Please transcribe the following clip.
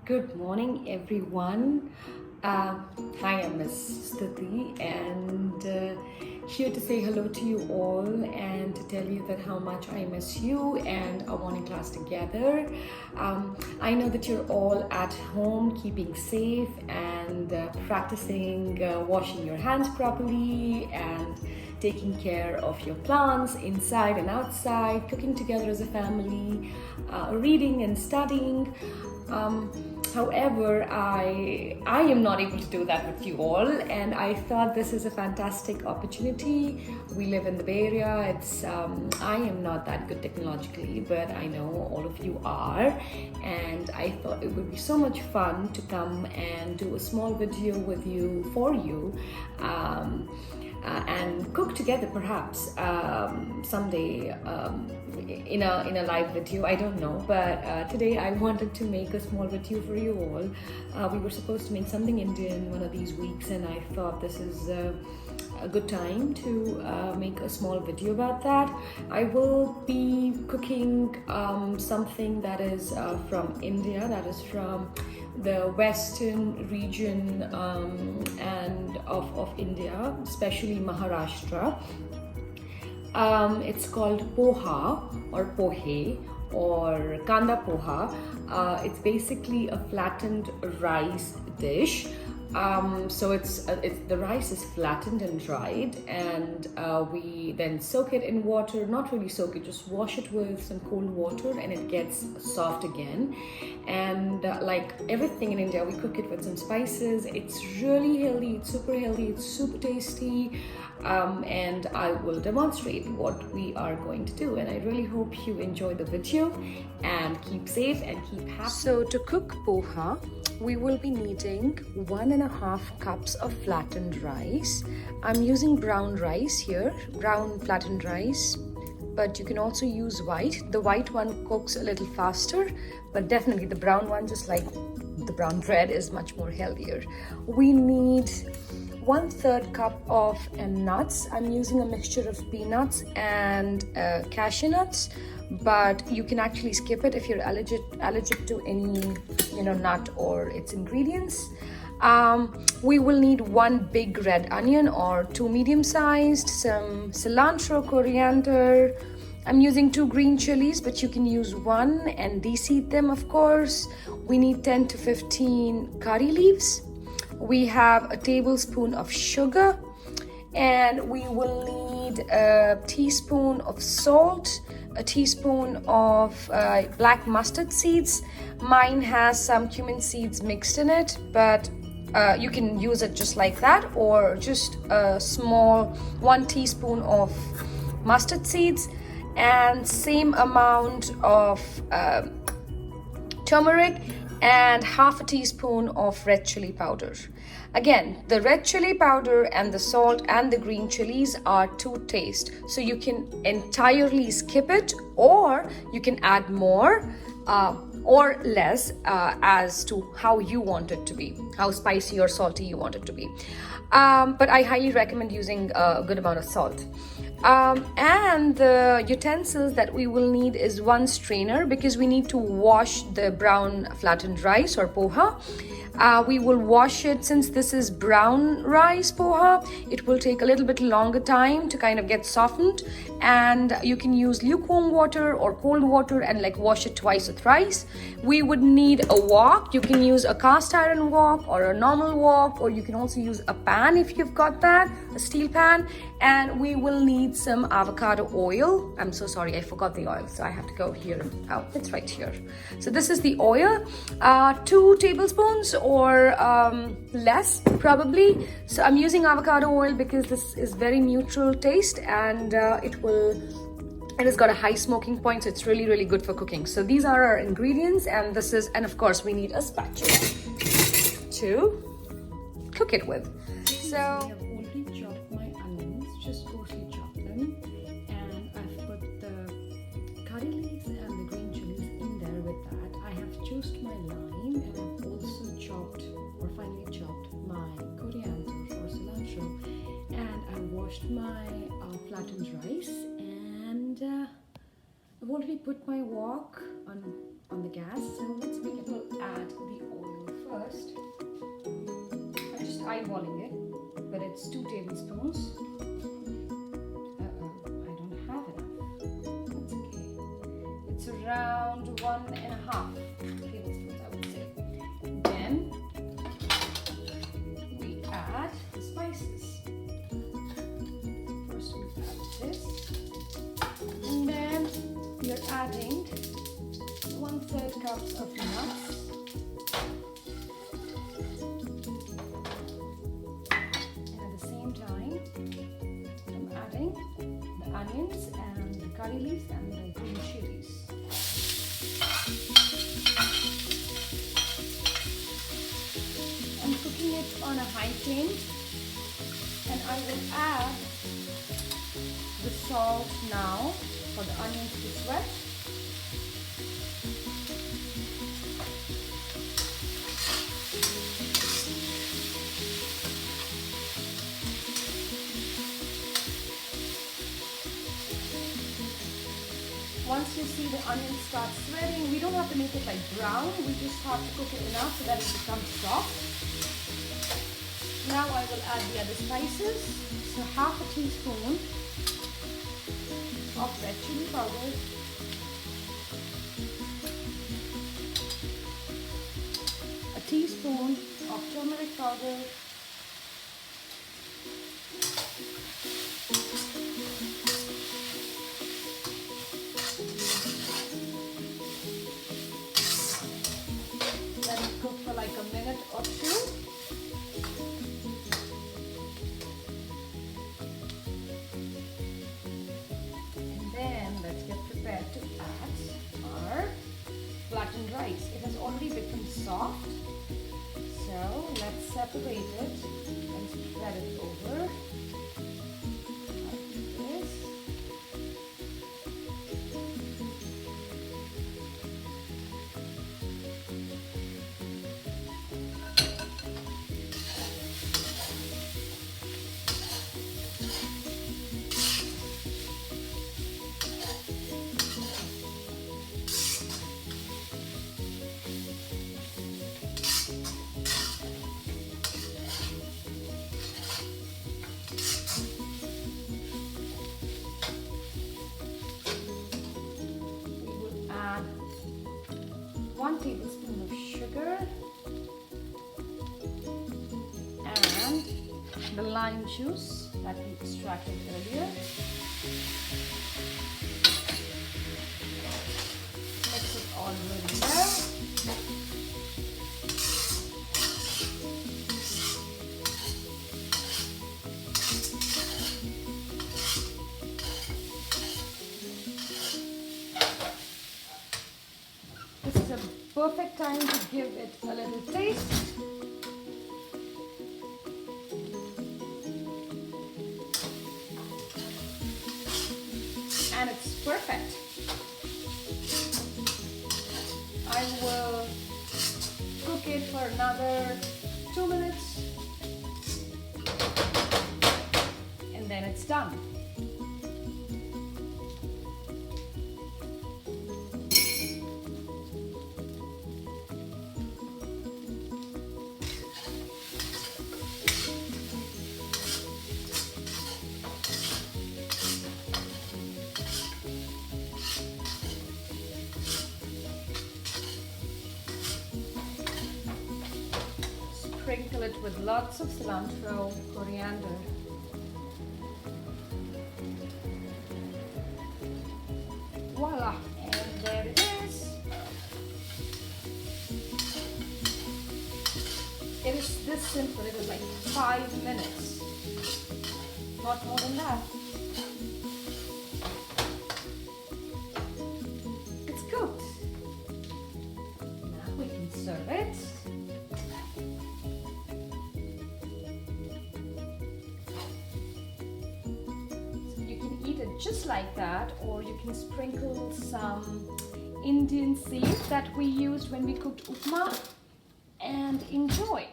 Good morning, everyone. Hi, I'm Miss Stuti, and here to say hello to you all and to tell you that how much I miss you and our morning class together. I know that you're all at home, keeping safe and practicing washing your hands properly and taking care of your plants inside and outside, cooking together as a family, reading and studying. However, I am not able to do that with you all, and I thought this is a fantastic opportunity. We live in the Bay Area. I am not that good technologically, but I know all of you are, and I thought it would be so much fun to come and do a small video with you for you. And cook together perhaps someday in a live video. I don't know, but today I wanted to make a small video for you all. We were supposed to make something Indian one of these weeks, and I thought this is a good time to make a small video about that. I will be cooking something that is from India, that is from the western region and of India, especially Maharashtra. It's called Poha or Pohe or Kanda Poha. It's basically a flattened rice dish. So it's the rice is flattened and dried, and we then soak it in water. Not really soak it, just wash it with some cold water, and it gets soft again. And like everything in India, we cook it with some spices. It's really healthy. It's super healthy. It's super tasty. And I will demonstrate what we are going to do, and I really hope you enjoy the video and keep safe and keep happy. So to cook poha, we will be needing 1.5 cups of flattened rice. I'm using brown rice here, brown flattened rice, but you can also use white. The white one cooks a little faster, but definitely the brown one, just like the brown bread, is much more healthier. We need 1/3 cup of nuts. I'm using a mixture of peanuts and cashew nuts, but you can actually skip it if you're allergic to any nut or its ingredients. We will need 1 big red onion or 2 medium-sized, some cilantro, coriander. I'm using 2 green chilies, but you can use 1 and deseed them, of course. We need 10 to 15 curry leaves. We have a tablespoon of sugar, and we will need a teaspoon of salt, a teaspoon of black mustard seeds. Mine has some cumin seeds mixed in it, but you can use it just like that, or just a small 1 teaspoon of mustard seeds, and same amount of turmeric, and 1/2 teaspoon of red chili powder. Again, the red chili powder and the salt and the green chilies are to taste, so you can entirely skip it, or you can add more or less as to how you want it to be, how spicy or salty you want it to be. But I highly recommend using a good amount of salt. And the utensils that we will need is 1 strainer, because we need to wash the brown flattened rice or poha. We will wash it. Since this is brown rice poha, it will take a little bit longer time to kind of get softened, and you can use lukewarm water or cold water and like wash it twice or thrice. We would need a wok. You can use a cast iron wok or a normal wok, or you can also use a pan if you've got that, a steel pan. And we will need some avocado oil. I'm so sorry, I forgot the oil, so I have to go here. Oh, it's right here. So this is the oil, 2 tablespoons or less probably. So I'm using avocado oil because this is very neutral taste, and it has got a high smoking point, so it's really good for cooking. So these are our ingredients, and of course we need a spatula to cook it with. So just coarsely chop them, and I've put the curry leaves and the green chilies in there with that. I have juiced my lime, and I've also finely chopped my coriander or cilantro, and I washed my flattened rice, and I've already put my wok on the gas. So let's begin. We'll add the oil. first, I'm just eyeballing it, but it's 2 tablespoons. I don't have enough. That's okay. It's around 1.5 tablespoons, I would say. Then we add the spices. First we add this, and then we are adding 1/3 cups of nuts. And at the same time, I'm adding the onions and the curry leaves and the green chilies. I'm cooking it on a high flame, and I will add the salt now for the onions to sweat. Once you see the onions start sweating, we don't have to make it like brown, we just have to cook it enough so that it becomes soft. Now I will add the other spices. So 1/2 teaspoon of red chili powder, 1 teaspoon of turmeric powder, 1 minute or 2. And then let's get prepared to add our flattened rice. It has already become soft, so let's separate it and spread it over like this. We will add 1 tablespoon of sugar and the lime juice that we extracted earlier. Mix it all really well. This is a perfect time to give it a little taste. And it's perfect. I will cook it for another 2 minutes and then it's done. Sprinkle it with lots of cilantro, coriander. Voila! And there it is. It is this simple. It is like 5 minutes. Not more than that. It's cooked. Now we can serve it. Just like that, or you can sprinkle some Indian seeds that we used when we cooked upma and enjoy.